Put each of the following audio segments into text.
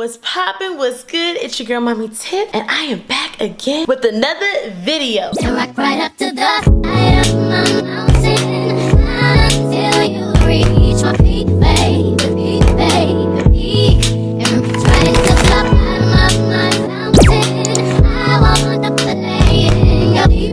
What's poppin'? What's good? It's your girl Mami Tiff, and I am back again with another video. So rock right up to the side of my mountain until you reach my peak, baby, peak, baby, peak. And try to stop out of my mountain. I want up the lane, your peak.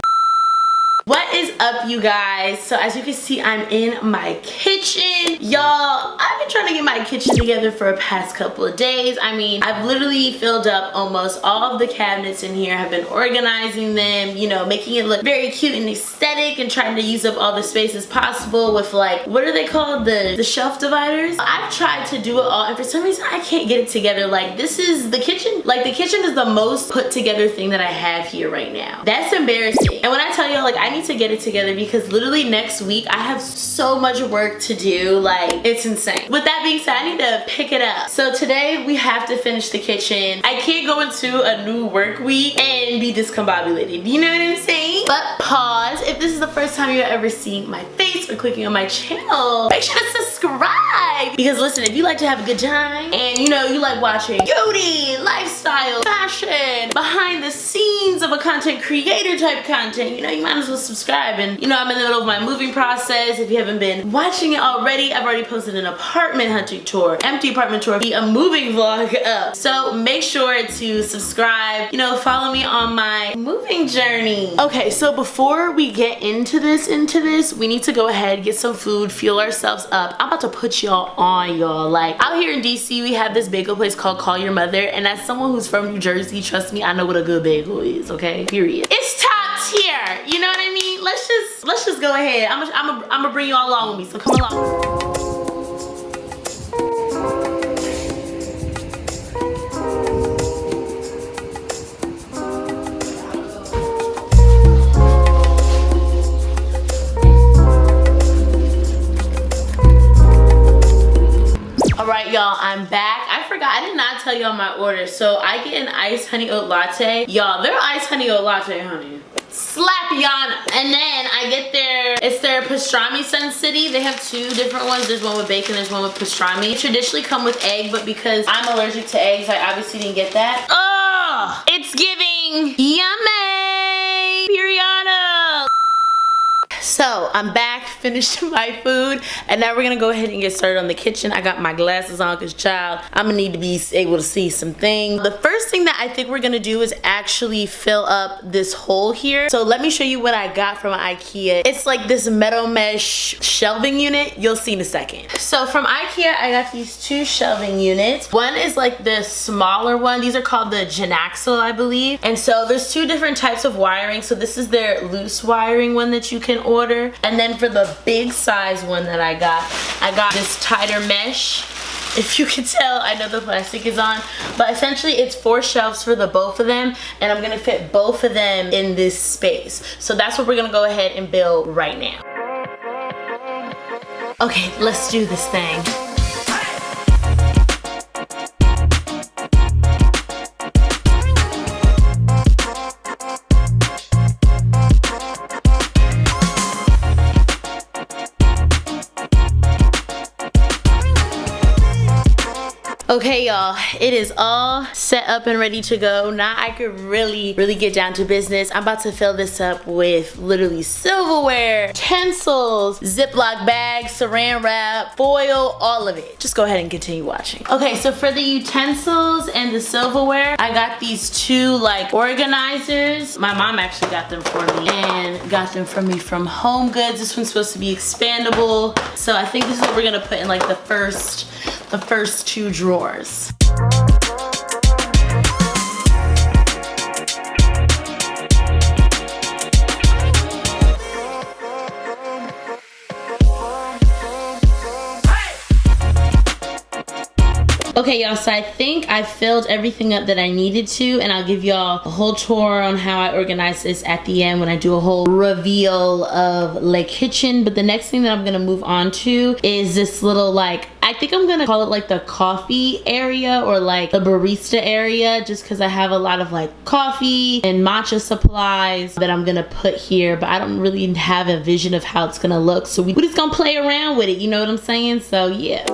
What is up, you guys? So as you can see, I'm in my kitchen. Y'all, I've been trying to get my kitchen together for the past couple of days. I mean, I've literally filled up almost all of the cabinets in here. I've been organizing them, you know, making it look very cute and aesthetic and trying to use up all the space as possible with, like, what are they called? The shelf dividers. I've tried to do it all, and for some reason I can't get it together. Like, this is the kitchen. Like, the kitchen is the most put together thing that I have here right now. That's embarrassing. And when I tell y'all, like, I need to get it together because literally next week I have so much work to do. Like, it's insane. With that being said, I need to pick it up. So today we have to finish the kitchen. I can't go into a new work week and be discombobulated. You know what I'm saying? But pause. If this is the first time you're ever seeing my face or clicking on my channel, make sure to subscribe. Because listen, if you like to have a good time and you know you like watching beauty, lifestyle, fashion, behind the scenes of a content creator type content, you know, you might as well subscribe. And you know, I'm in the middle of my moving process. If you haven't been watching it already, I've already posted an apartment hunting tour, empty apartment tour, a moving vlog up. So make sure to subscribe, you know, follow me on my moving journey. Okay, so before we get into this, we need to go ahead, get some food, fuel ourselves up. I'm about to put y'all on, y'all. Like, out here in DC, we have this bagel place called Call Your Mother, and as someone who's from New Jersey, trust me, I know what a good bagel is, okay? Period. It's top tier, you know what I mean? Let's just go ahead. I'm gonna bring you all along with me, so come along. Alright, y'all, I'm back. I forgot, I did not tell y'all my order. So I get an iced honey oat latte. Y'all, their iced honey oat latte, honey, Slapiana. And then I get it's their pastrami Sun City. They have two different ones. There's one with bacon, there's one with pastrami. They traditionally come with egg, but because I'm allergic to eggs, I obviously didn't get that. Oh, it's giving yummy. Period. So I'm back, finished my food, and now we're gonna go ahead and get started on the kitchen. I got my glasses on because, child, I'm gonna need to be able to see some things. The first thing that I think we're gonna do is actually fill up this hole here. So let me show you what I got from IKEA. It's like this metal mesh shelving unit. You'll see in a second. So from IKEA, I got these two shelving units. One is like the smaller one. These are called the Genaxle, I believe. And so there's two different types of wiring. So this is their loose wiring one that you can order. And then for the big size one that I got this tighter mesh. If you can tell, I know the plastic is on, but essentially it's 4 shelves for the both of them, and I'm gonna fit both of them in this space. So that's what we're gonna go ahead and build right now. Okay, let's do this thing. Okay, y'all, it is all set up and ready to go. Now I could really get down to business. I'm about to fill this up with literally silverware, utensils, Ziploc bags, saran wrap, foil, all of it. Just go ahead and continue watching. Okay, so for the utensils and the silverware, I got these two like organizers. My mom actually got them for me and got them for me from Home Goods. This one's supposed to be expandable. So I think this is what we're gonna put in like the first 2 drawers. Okay, y'all, so I think I filled everything up that I needed to, and I'll give y'all a whole tour on how I organize this at the end when I do a whole reveal of Le Kitchen. But the next thing that I'm gonna move on to is this little, like, I think I'm gonna call it like the coffee area or like the barista area, just because I have a lot of like coffee and matcha supplies that I'm gonna put here, but I don't really have a vision of how it's gonna look, so we're just gonna play around with it, you know what I'm saying? So yeah.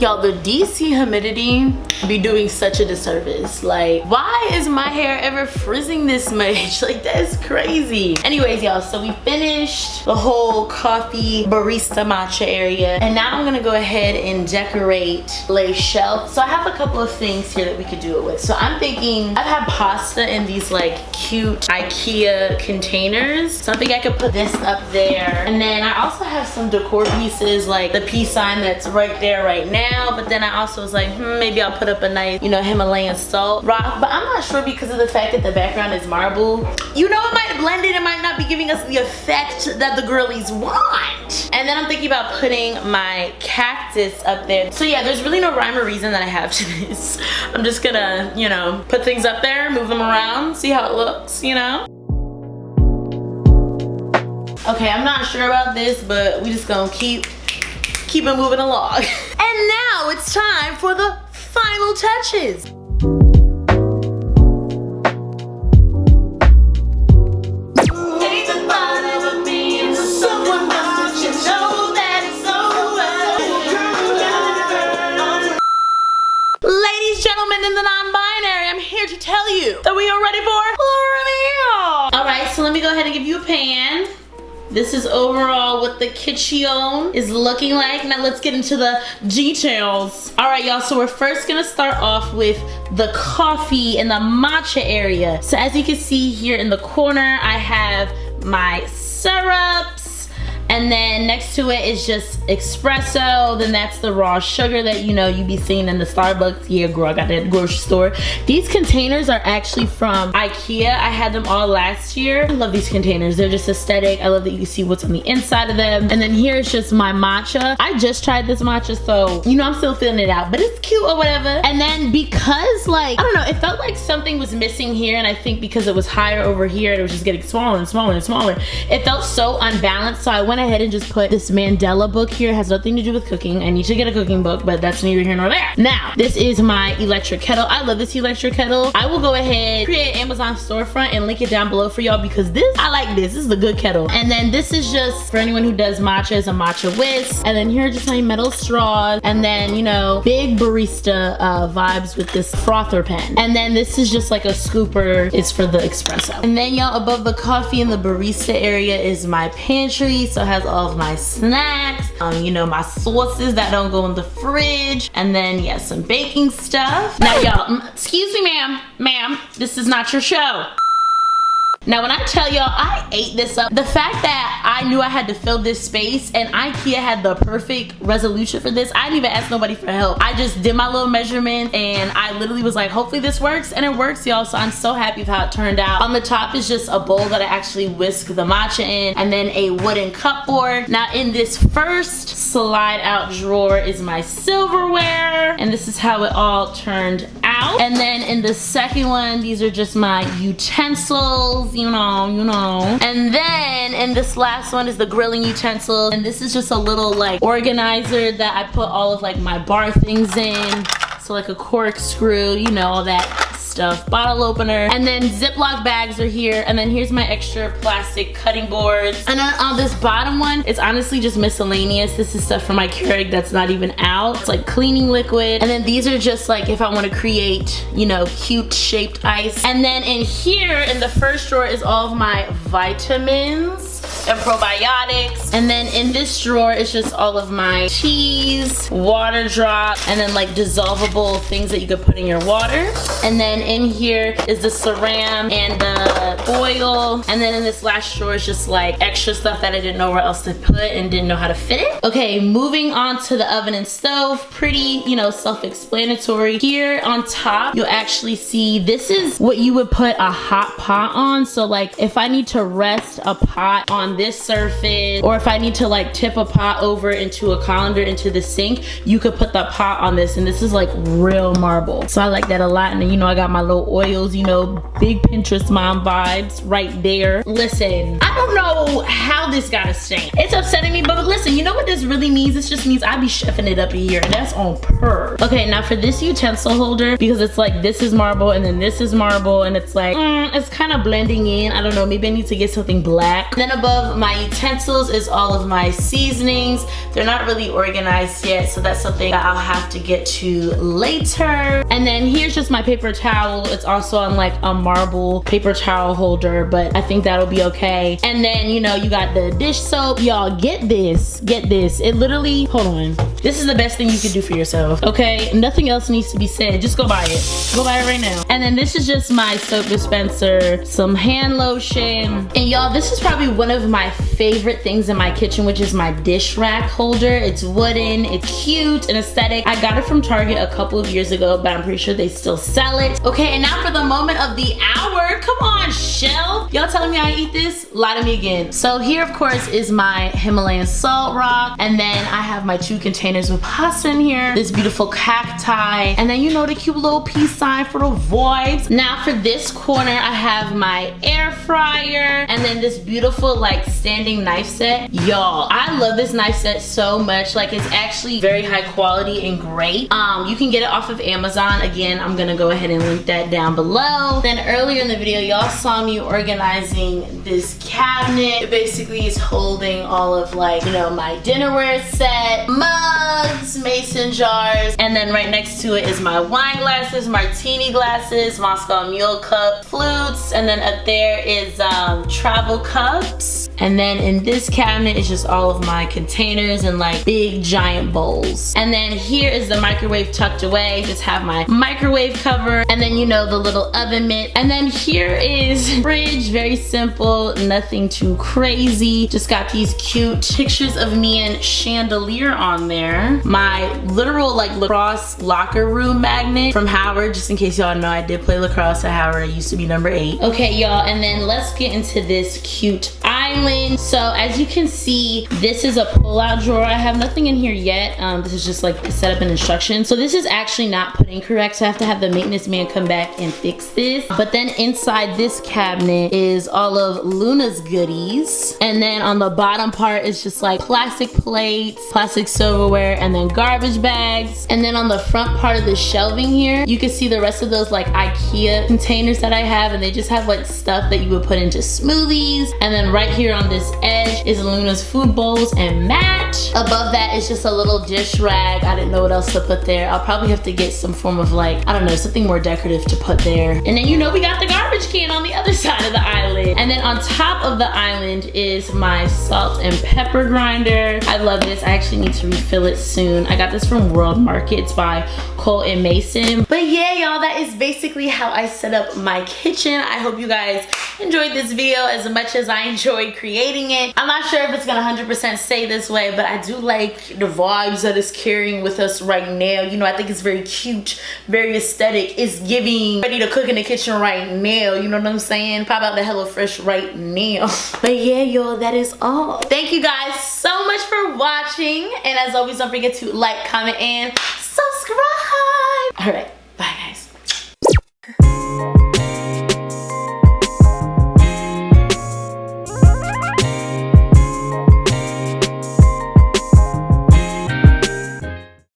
Y'all, the DC humidity be doing such a disservice. Like, why is my hair ever frizzing this much? Like, that's crazy. Anyways, y'all, so we finished the whole coffee barista matcha area, and now I'm gonna go ahead and decorate lay shelf. So I have a couple of things here that we could do it with. So I'm thinking, I've had pasta in these like cute IKEA containers, so I think I could put this up there. And then I also have some decor pieces, like the peace sign that's right there right now, but then I also was like, maybe I'll put up a nice, you know, Himalayan salt rock, but I'm not sure because of the fact that the background is marble. You know, it might blend it, it might not be giving us the effect that the girlies want. And then I'm thinking about putting my cactus up there. So yeah, there's really no rhyme or reason that I have to this. I'm just gonna, you know, put things up there, move them around, see how it looks, you know? Okay, I'm not sure about this, but we just gonna keep it moving along. And now it's time for the final touches. Ladies, gentlemen, in the non-binary, I'm here to tell you that we are ready for the reveal. All right, so let me go ahead and give you a pan. This is overall what the kitchen is looking like. Now let's get into the details. All right, y'all, so we're first gonna start off with the coffee in the matcha area. So as you can see here in the corner, I have my syrups. And then next to it is just espresso. Then that's the raw sugar that, you know, you be seeing in the Starbucks. Yeah, girl, I got that at the grocery store. These containers are actually from IKEA. I had them all last year. I love these containers. They're just aesthetic. I love that you can see what's on the inside of them. And then here is just my matcha. I just tried this matcha, so, you know, I'm still feeling it out, but it's cute or whatever. And then because, like, I don't know, it felt like something was missing here, and I think because it was higher over here, it was just getting smaller and smaller and smaller. It felt so unbalanced, so I went ahead and just put this Mandela book here. It has nothing to do with cooking. I need to get a cooking book, but that's neither here nor there. Now, this is my electric kettle. I love this electric kettle. I will go ahead, create an Amazon storefront and link it down below for y'all because this, I like this. This is the good kettle. And then this is just for anyone who does matcha, is a matcha whisk. And then here are just my metal straws. And then, you know, big barista vibes with this frother pen. And then this is just like a scooper. It's for the espresso. And then y'all, above the coffee in the barista area is my pantry. So it has all of my snacks, you know, my sauces that don't go in the fridge, and then yeah, some baking stuff. Now y'all, excuse me ma'am, this is not your show. Now when I tell y'all I ate this up, the fact that I knew I had to fill this space and IKEA had the perfect resolution for this, I didn't even ask nobody for help. I just did my little measurement and I literally was like, hopefully this works, and it works, y'all. So I'm so happy with how it turned out. On the top is just a bowl that I actually whisk the matcha in, and then a wooden cupboard. Now in this first slide out drawer is my silverware, and this is how it all turned out. And then in the second one, these are just my utensils, you know. And then in this last one is the grilling utensil, and this is just a little like organizer that I put all of like my bar things in. So like a corkscrew, you know, all that stuff, bottle opener, and then Ziploc bags are here, and then here's my extra plastic cutting boards. And then on this bottom one, it's honestly just miscellaneous. This is stuff from my Keurig that's not even out. It's like cleaning liquid, and then these are just like if I want to create, you know, cute shaped ice. And then in here in the first drawer is all of my vitamins and probiotics, and then in this drawer is just all of my teas, water drops, and then like dissolvable things that you could put in your water. And then in here is the saran and the oil, and then in this last drawer is just like extra stuff that I didn't know where else to put and didn't know how to fit it. Okay, moving on to the oven and stove. Pretty, you know, self-explanatory. Here on top you'll actually see this is what you would put a hot pot on. So like if I need to rest a pot on this surface, or if I need to like tip a pot over into a colander into the sink, you could put the pot on this, and this is like real marble. So I like that a lot. And then, you know, I got my little oils, you know, big Pinterest mom vibes right there. Listen, I don't know how this got a stain. It's upsetting me, but listen, you know what this really means? This just means I be chefing it up in here, and that's on purr. Okay, now for this utensil holder, because it's like this is marble and then this is marble, and it's like, it's kind of blending in. I don't know, maybe I need to get something black. And then above my utensils is all of my seasonings. They're not really organized yet, so that's something that I'll have to get to later. And then here's just my paper towel. It's also on like a marble paper towel holder, but I think that'll be okay. And then, you know, you got the dish soap. Y'all, get this. It literally, hold on. This is the best thing you can do for yourself, okay? Nothing else needs to be said. Just go buy it. Go buy it right now. And then this is just my soap dispenser, some hand lotion. And y'all, this is probably one of my favorite things in my kitchen, which is my dish rack holder. It's wooden, it's cute and aesthetic. I got it from Target a couple of years ago, but I'm pretty sure they still sell it. Okay, and now for the moment of the hour. Come on, shelf. Y'all telling me I eat this? Lie to me again. So here, of course, is my Himalayan salt rock. And then I have my 2 containers with pasta in here. This beautiful cacti. And then, you know, the cute little peace sign for the vibes. Now for this corner, I have my air fryer. And then this beautiful, like, standing knife set. Y'all, I love this knife set so much. Like, it's actually very high quality and great. You can get it off of Amazon. Again, I'm gonna go ahead and link that down below. Then earlier in the video, y'all saw me organizing this cabinet. It basically is holding all of, like, you know, my dinnerware set, mugs, mason jars, and then right next to it is my wine glasses, martini glasses, Moscow Mule cup, flutes, and then up there is travel cups. And then in this cabinet is just all of my containers and like big giant bowls. And then here is the microwave tucked away. Just have my microwave cover, and then, you know, the little oven mitt. And then here is fridge, very simple, nothing too crazy. Just got these cute pictures of me and chandelier on there. My literal like lacrosse locker room magnet from Howard, just in case y'all know I did play lacrosse at Howard. I used to be number 8. Okay, y'all, and then let's get into this cute island. So as you can see, this is a pull-out drawer. I have nothing in here yet. This is just like set up an instruction. So this is actually not put in correct, so I have to have the maintenance man come back and fix this. But then inside this cabinet is all of Luna's goodies. And then on the bottom part is just like plastic plates, plastic silverware, and then garbage bags. And then on the front part of the shelving here, you can see the rest of those like IKEA containers that I have, and they just have like stuff that you would put into smoothies. And then right here on this edge is Luna's food bowls and mat. Above that is just a little dish rag. I didn't know what else to put there. I'll probably have to get some form of like, I don't know, something more decorative to put there. And then, you know, we got the garbage can on the other side of the island. And then on top of the island is my salt and pepper grinder. I love this. I actually need to refill it soon. I got this from World Markets by Cole and Mason. But yeah, y'all, that is basically how I set up my kitchen. I hope you guys enjoyed this video as much as I enjoyed creating it. I'm not sure if it's gonna 100% stay this way, but I do like the vibes that it's carrying with us right now. You know, I think it's very cute, very aesthetic. It's giving ready to cook in the kitchen right now. You know what I'm saying? Pop out the HelloFresh right now. But yeah, y'all, that is all. Thank you guys so much for watching. And as always, don't forget to like, comment, and subscribe. All right.